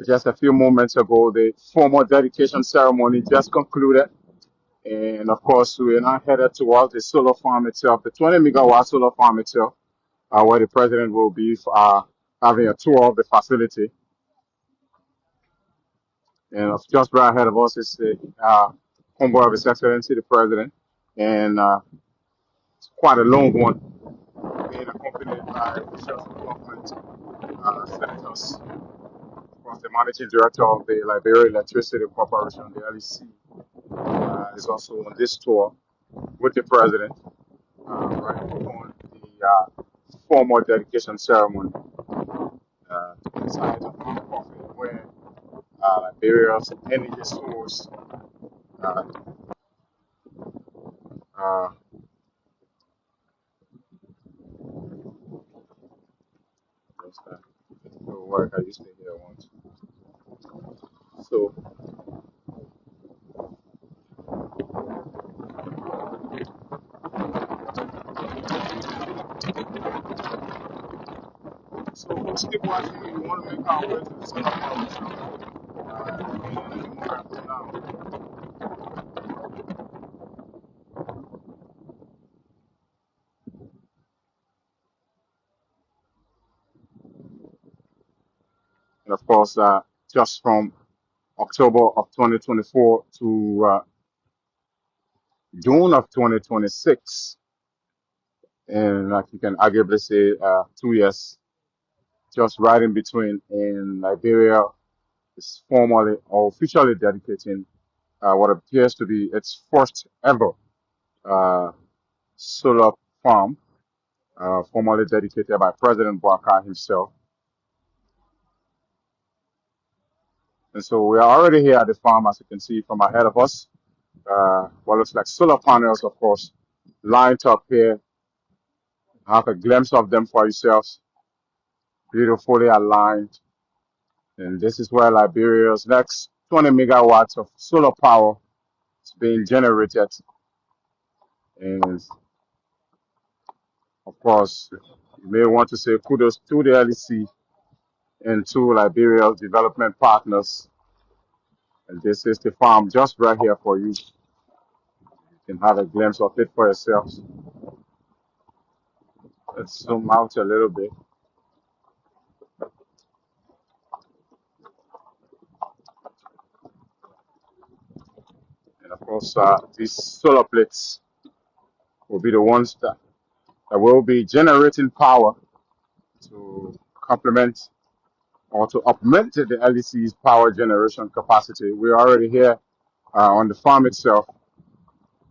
Just a few moments ago, the formal dedication ceremony just concluded. And of course, we are now headed towards the solar farm itself, the 20 megawatt solar farm itself, where the president will be having a tour of the facility. And just right ahead of us is the convoy of His Excellency the President, and it's quite a long one, being accompanied by officials of government, senators. Of course, the managing director of the Liberia Electricity Corporation, the LEC, is also on this tour with the president, right on the formal dedication ceremony inside the farm coffee, where Liberia's energy source uh, uh, what's that? Work I used to hear once. So, so folks keep watching. We want to make our way to the center of the now. And of course, just from October of 2024 to June of 2026, and like you can arguably say 2 years, just right in between, in Liberia is formally or officially dedicating what appears to be its first ever uh, solar farm, formally dedicated by President Boakai himself. And so we are already here at the farm, as you can see from ahead of us. What looks like solar panels, of course, lined up here. Have a glimpse of them for yourselves. Beautifully aligned. And this is where Liberia's next 20 megawatts of solar power is being generated. And of course, you may want to say kudos to the LEC and to Liberia's development partners. And this is the farm just right here for you. You can have a glimpse of it for yourselves. Let's zoom out a little bit. And of course, these solar plates will be the ones that will be generating power to complement or to augment the LEC's power generation capacity. We're already here on the farm itself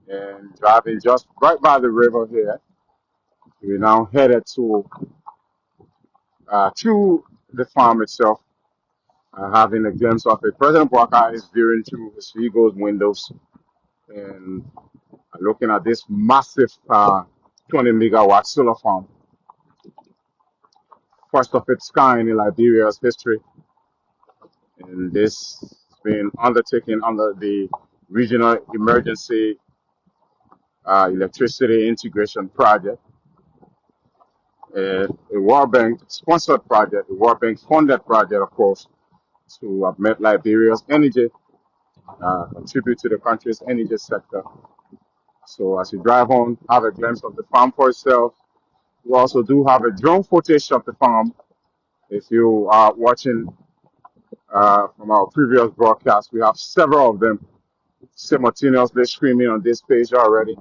and driving just right by the river here. We're now headed to the farm itself, having a glimpse of it. President Boakai is viewing through his vehicle's windows and looking at this massive 20 megawatt solar farm, first of its kind in Liberia's history. And this has been undertaken under the Regional Emergency Electricity Integration Project, a World Bank sponsored project, a World Bank funded project, of course, to augment Liberia's energy, contribute to the country's energy sector. So as you drive on, have a glimpse of the farm for yourself. We also do have a drone footage of the farm. If you are watching from our previous broadcast, we have several of them simultaneously streaming on this page already.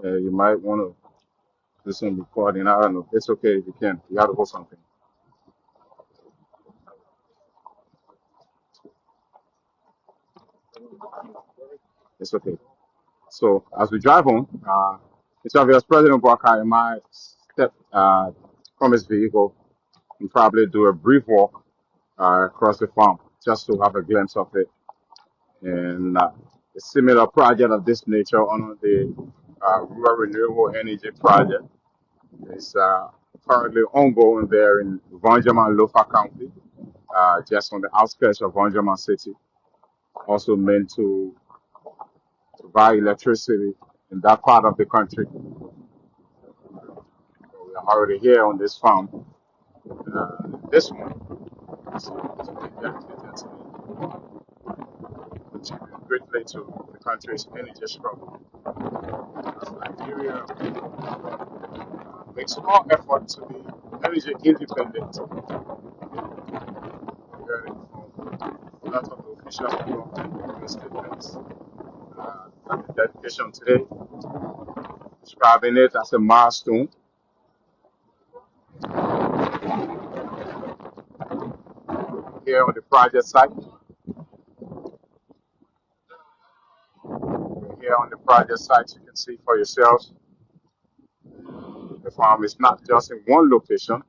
You might want to do some recording. I don't know. It's okay if you can. You have to hold something. It's okay. So as we drive on, it's obvious President Boakai might step from his vehicle and probably do a brief walk across the farm just to have a glimpse of it. And a similar project of this nature on the Rural Renewable Energy Project is currently ongoing there in Vanjaman, Lofa County, just on the outskirts of Vanjaman City, also meant to provide electricity in that part of the country. So we are already here on this farm. This one is dedicated to contribute greatly to the country's energy struggle. As Liberia makes all effort to be energy independent. Hearing from a lot of the officials involved in the statements and the dedication today, describing it as a milestone. Here on the project site, here on the project site, you can see for yourselves, the farm is not just in one location.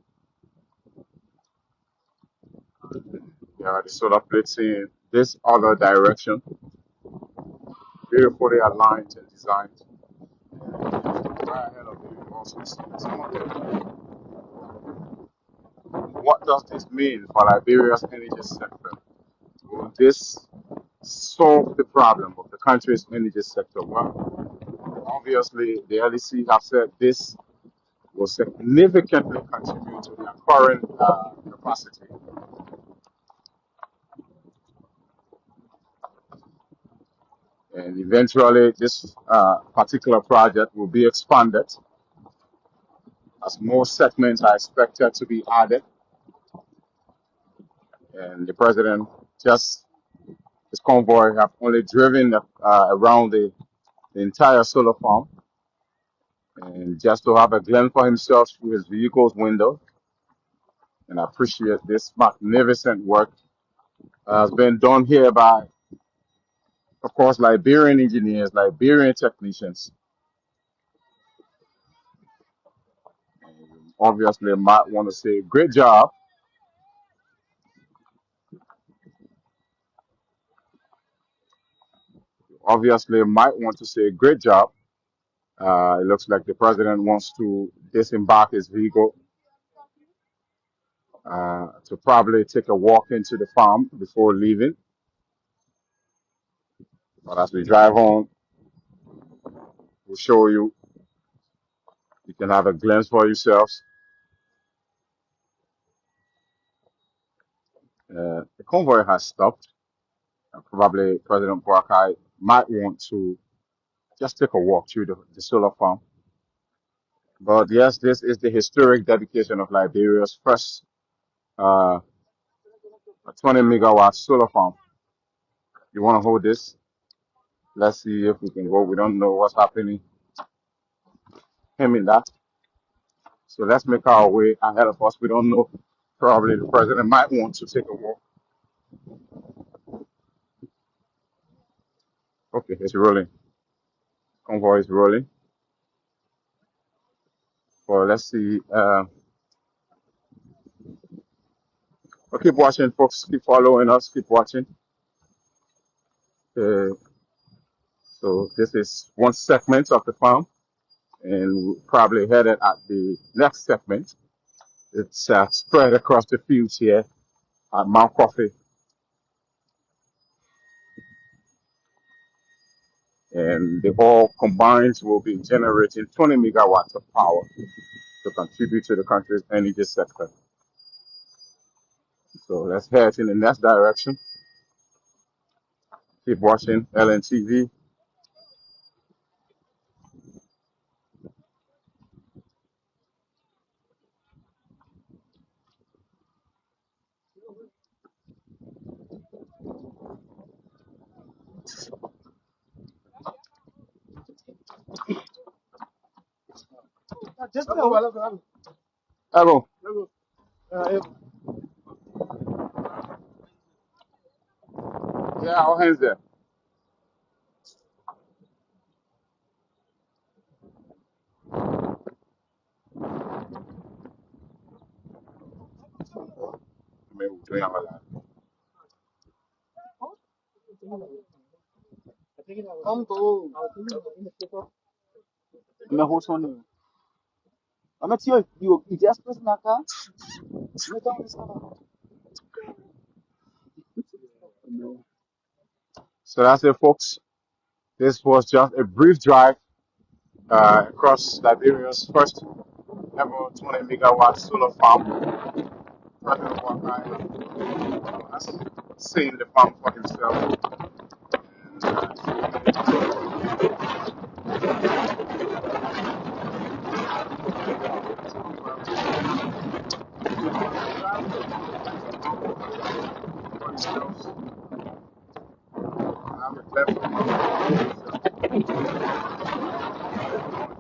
There are the solar plates in this other direction, beautifully aligned and designed. Right ahead of you, you also see some of them. What does this mean for Liberia's energy sector? Will this solve the problem of the country's energy sector? Well, obviously, the LEC have said this will significantly contribute to their current capacity. And eventually, this particular project will be expanded as more segments are expected to be added. And the president just, his convoy have only driven around the entire solar farm. And just to have a glimpse for himself through his vehicle's window, and I appreciate this magnificent work has been done here by, of course, Liberian engineers, Liberian technicians. And obviously, might want to say great job. Obviously, might want to say great job. It looks like the president wants to disembark his vehicle to probably take a walk into the farm before leaving. But as we drive on, we'll show you. You can have a glimpse for yourselves. The convoy has stopped. Probably President Boakai might want to just take a walk through the solar farm. But yes, this is the historic dedication of Liberia's first 20 megawatt solar farm. You want to hold this? Let's see if we can go. We don't know what's happening. Him in that. So let's make our way ahead of us. We don't know. Probably the president might want to take a walk. Okay, it's rolling. Convoy is rolling. Well, let's see. Well, keep watching, folks. Keep following us. Keep watching. So this is one segment of the farm, and we're probably headed at the next segment. It's spread across the fields here at Mount Coffee, and the all combined will be generating 20 megawatts of power to contribute to the country's energy sector. So let's head in the next direction. Keep watching LNTV. Hello. Yeah, our hands there. Maybe we're doing our life. So that's it, folks. This was just a brief drive across Liberia's first ever 20 megawatt solar farm. President Boakai has seen the farm for himself.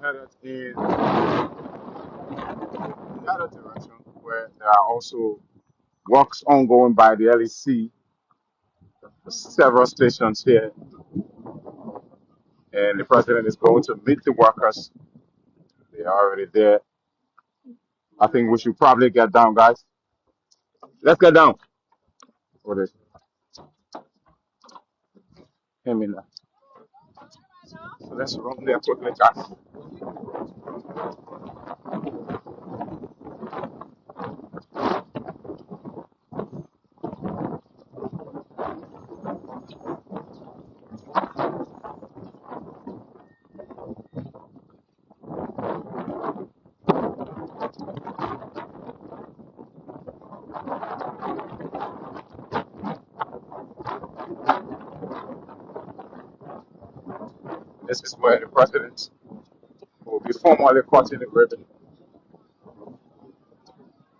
Headed in another direction where there are also works ongoing by the LEC, several stations here, and the president is going to meet the workers. They are already there. I think we should probably get down, guys. Let's get down. What is him in there? So let's run there quickly, guys. This is where the president will be formally cutting the ribbon.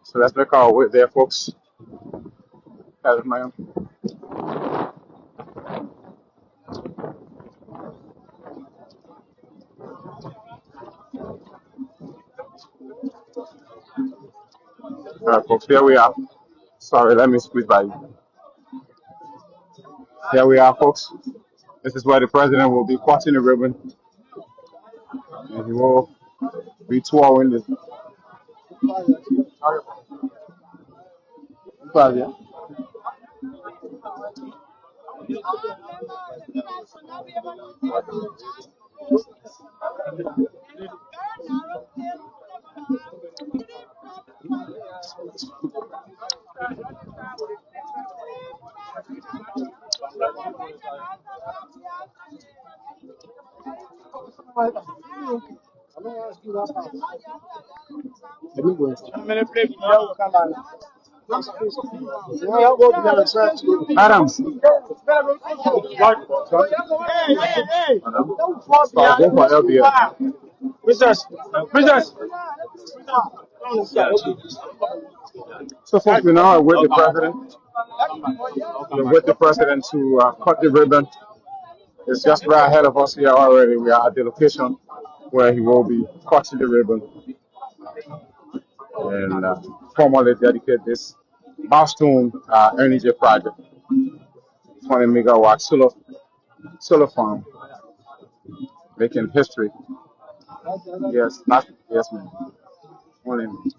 So let's make our way there, folks. Hello, ma'am. All right, folks, here we are. Sorry, let me squeeze by you. Here we are, folks. This is where the president will be cutting the ribbon, and he will be touring the. Adams. Start going for LBL. So, folks, we now are with the president. We're with the president to cut the ribbon. It's just right ahead of us here already. We are at the location where he will be cutting the ribbon and formally dedicate this milestone energy project, 20 megawatt solar farm, making history. Yes, not yes, ma'am. Only me.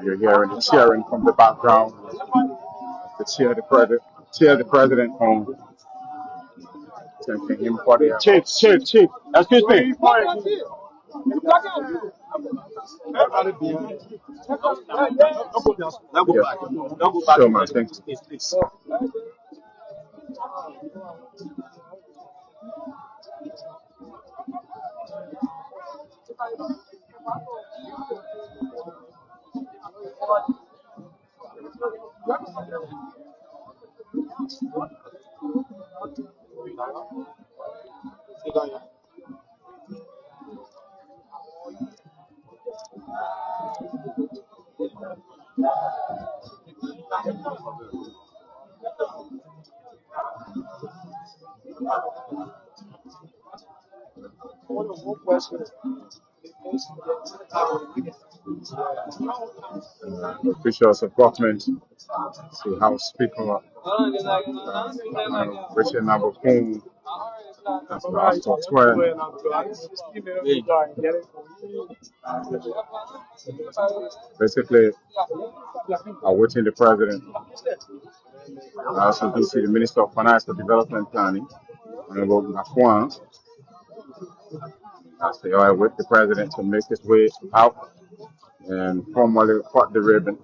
You're hearing the cheering from the background. The cheer the president home. Thanking him for the chief. Excuse me. Yes. Sure, man. Thanks. Officials of government, see House Speaker Richard Nyuma Boakai, that's Pastor 12. Basically, awaiting the president. I also do see the Minister of Finance and Development Planning, Renewable. as they are with the president to make his way out and formally cut the ribbon.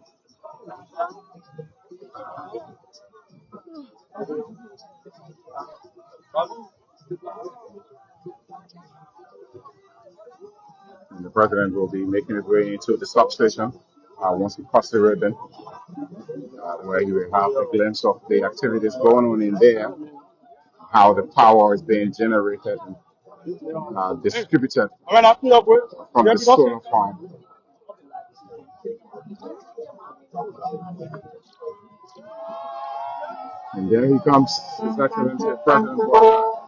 And the president will be making his way into the substation once he cuts the ribbon, where you will have a glimpse of the activities going on in there, how the power is being generated and distributed from the solar farm. And there he comes, His Excellency President Boakai.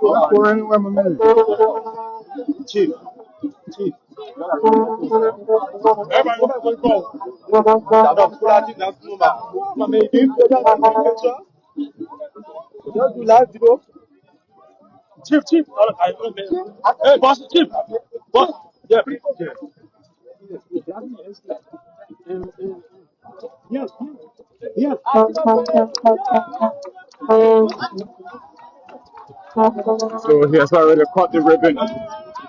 Don't go anywhere, my man. Chief, Chief. Chief, Chief. Hey, boss, Chief. Boss. Yeah. Yes. Yes. So he has already cut the ribbon.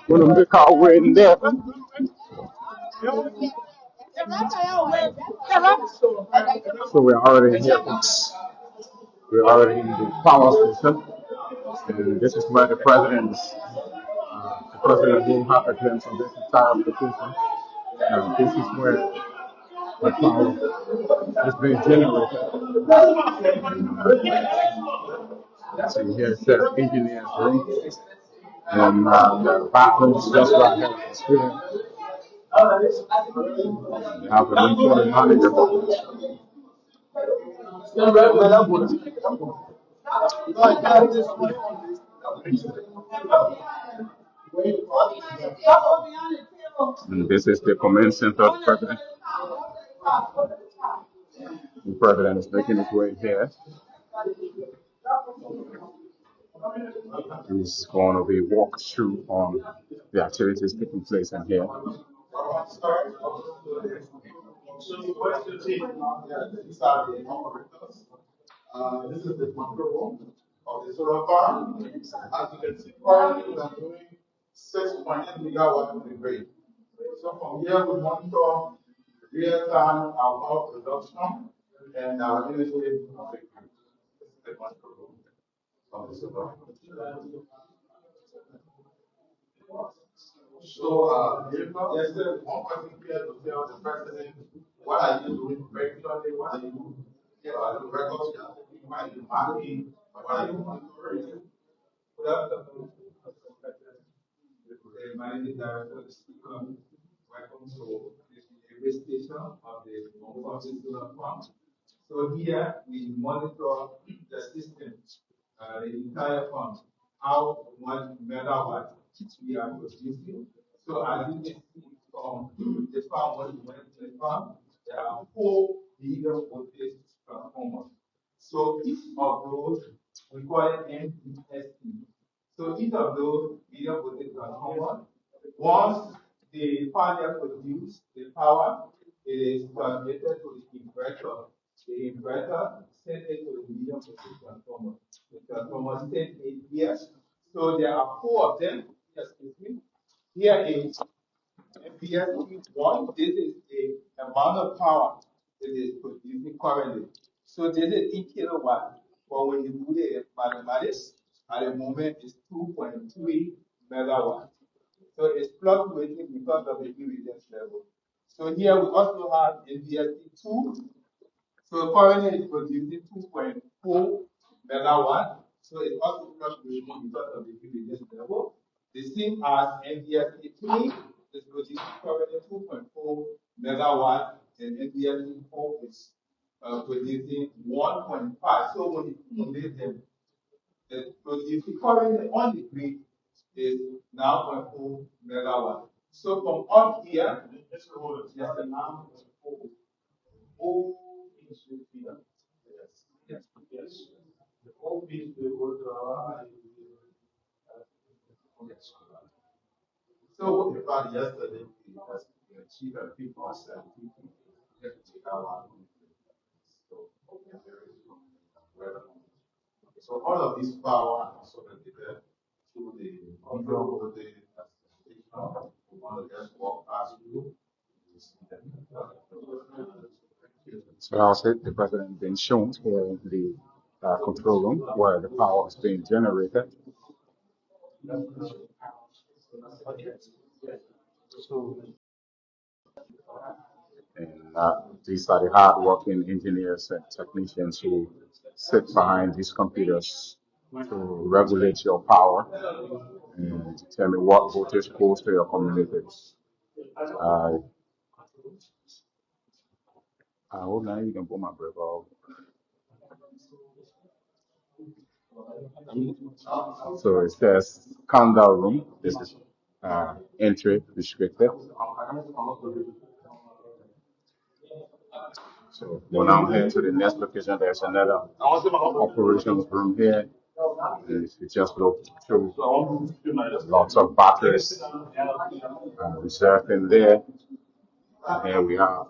We're going to make our way in there. So we're already here. We're already in the power station. And this is where the president will have a glimpse of this entire location. This is where the power is being generated. So here's the engineer's room. And the bathroom is just right here on the screen. They have a room for the manager. And this is the command center of the president. The president is making his way here. He's going to be walked through on the activities taking place in here. This is the control room of the solar farm. As you can see, currently we are doing 6.8 megawatts in the grid. So from here we monitor real-time our power production and our energy of the grid. This is the control room of the solar farm. So there's one person here to tell the president what are you doing regularly, what are you the records you are taking, what are you marking, what are you monitoring. Good afternoon, Managing Director of the Speaker. Welcome to the railway station of the Solar Farm. So here we monitor the system, the entire farm, how much megawatt we are producing. So as you can see from the farm, when you went to the farm, there are 4 medium voltage transformers. So each of those we call it MPST. So each of those medium voltage transformers, once the panel produces the power, it is transmitted to the inverter. The inverter sends it to the medium voltage transformer. The transformer sends it here. So there are 4 of them. Excuse me. Here is MPST1. This is the amount of power that is producing currently. So this is in kilowatt. But when you do the mathematics, at the moment it's 2.3 megawatt. So it's fluctuating because of the irradiance level. So here we also have MPST2. So currently it's producing 2.4 megawatt. So it's also fluctuating because of the irradiance level. The same as MPST3 is producing currently 2.4 megawatt, and MPST4 is producing 1.5. So when you cumulate them, the producing currently on the grid is now 0.4 megawatt. So from up here, yes, now 0.4. All things should be done. Yes. The whole piece will go to our yes. So what we found yesterday is we achieved a 3%. So all of this power is already there. to the honorable the just walk past you. So that's it. The president being shown here in the control room where the power is being generated. And these are the hard-working engineers and technicians who sit behind these computers to regulate your power and determine what voltage goes to your community. I hope now you can put my break off. So it says countdown room. This is entry restricted. So when I'm heading to the next location, there's another operations room here. And if you just look through, lots of batteries reserved in there. And here we have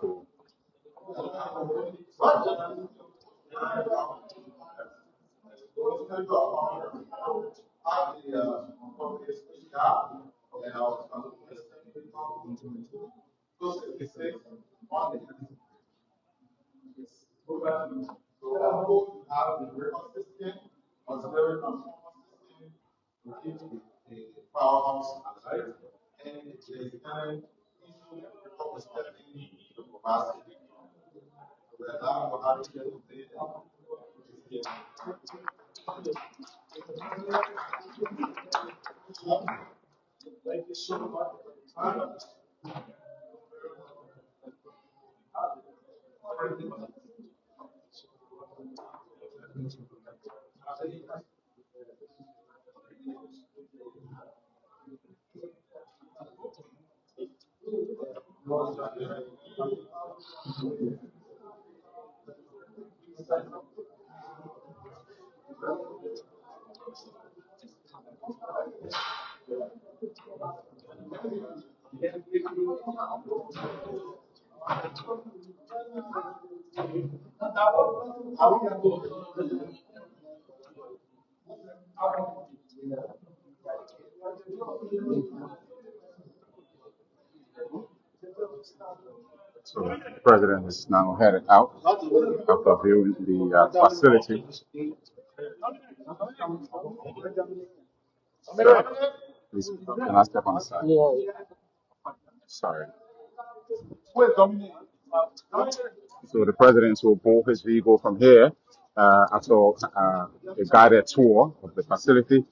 so the president is now headed out after viewing the facility. Please, can I step on the side? Sorry. So the president will board his vehicle from here after a guided tour of the facility.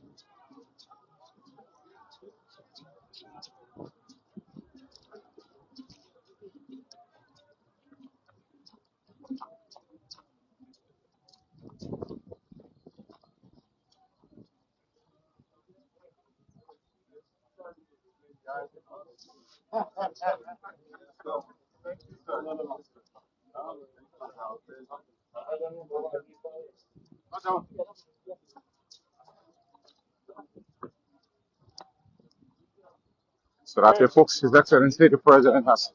So that's it, folks. His Excellency, the president has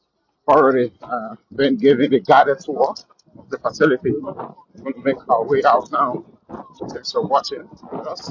already been given a guided tour of the facility. We're going to make our way out now. Thanks for watching with us.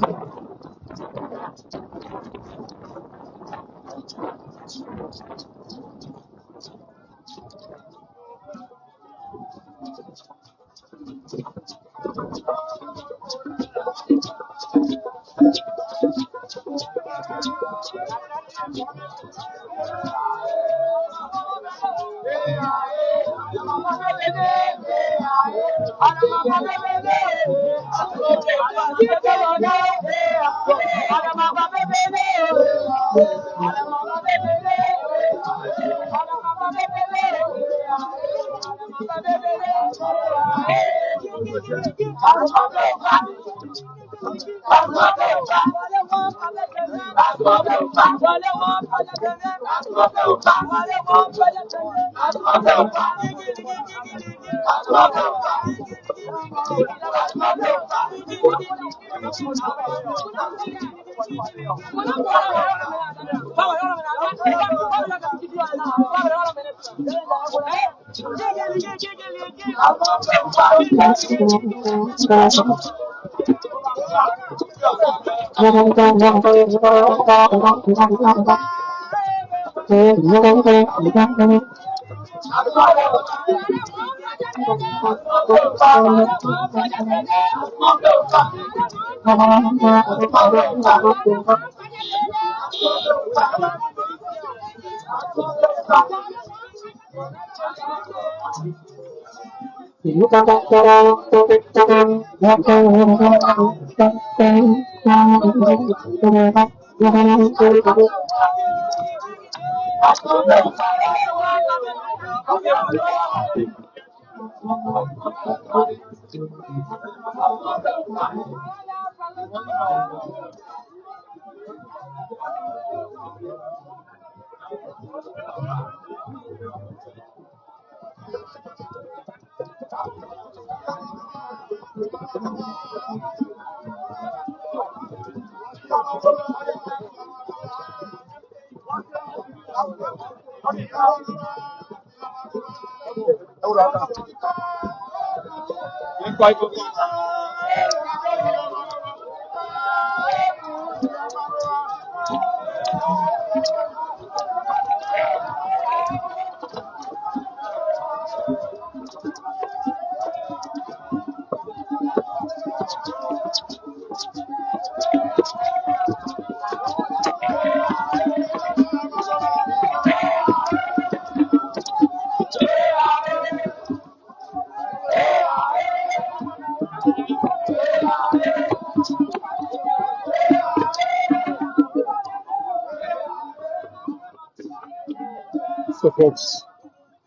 So, folks,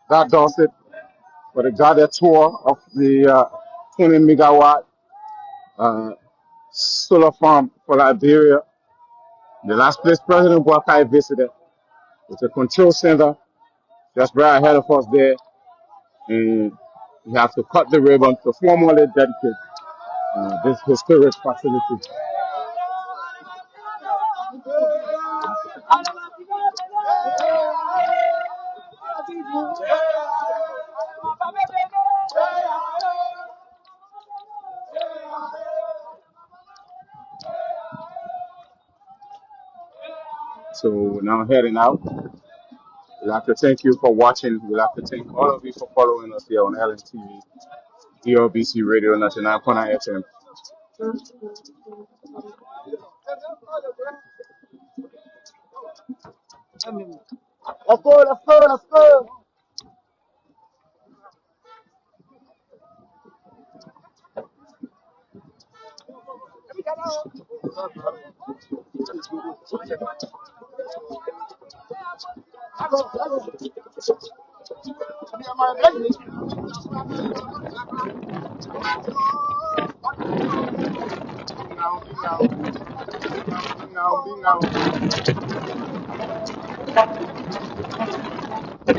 that does it for the guided tour of the 20 megawatt uh, solar farm for Liberia. The last place President Boakai visited is a control center just right ahead of us there. And we have to cut the ribbon to formally dedicate this historic facility. So now heading out. We'd like to thank you for watching. We'd like to thank all of you for following us here on LNTV, DLBC Radio 99.9 FM. Let's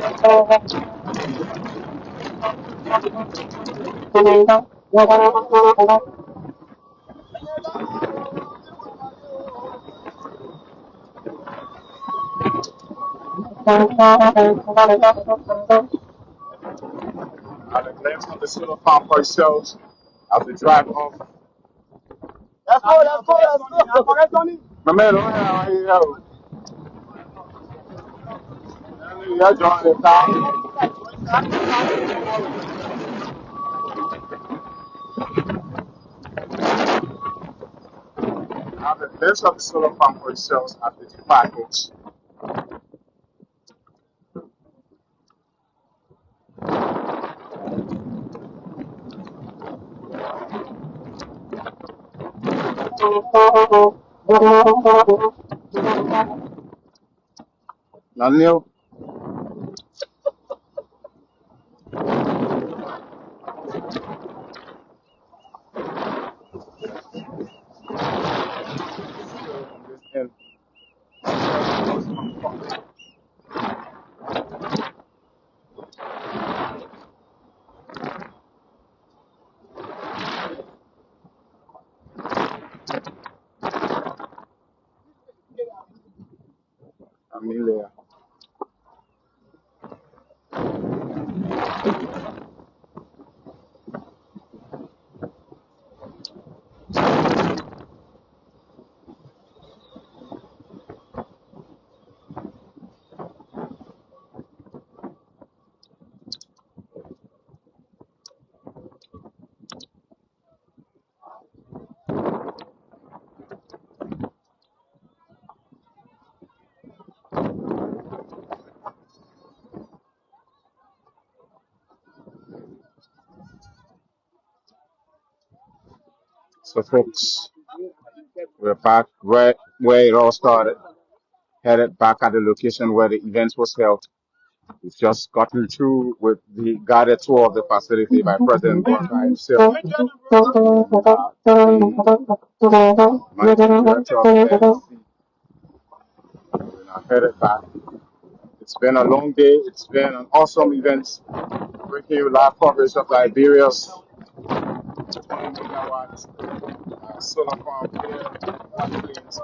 go. Have a glimpse of the solar farm for yourselves as we drive off. Let's go. My man, yo. You're joining the car. Have a glimpse of the solar farm for yourselves as we depart, folks. Now, Neil. Amelia. So, folks, we're back where it all started, headed back at the location where the event was held. We've just gotten through with the guided tour of the facility by President Boakai himself, the managing director of the LLC. We're now headed back. It's been a long day. It's been an awesome event. Bringing you live coverage of Liberia's 20 megawatts solar farm here, White Plains,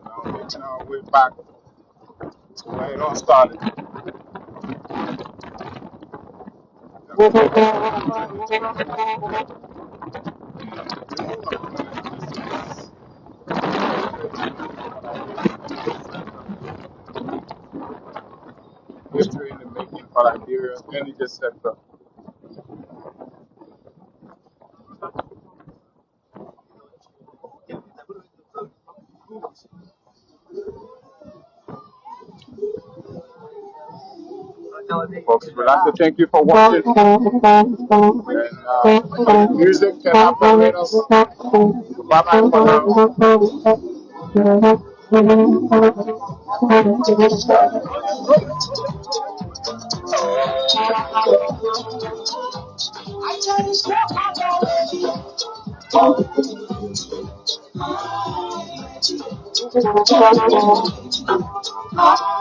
now making our way back to where it all started. History in the making for Liberia's energy sector. Folks, we'd like to thank you for watching. And music can operate us. Bye bye for now.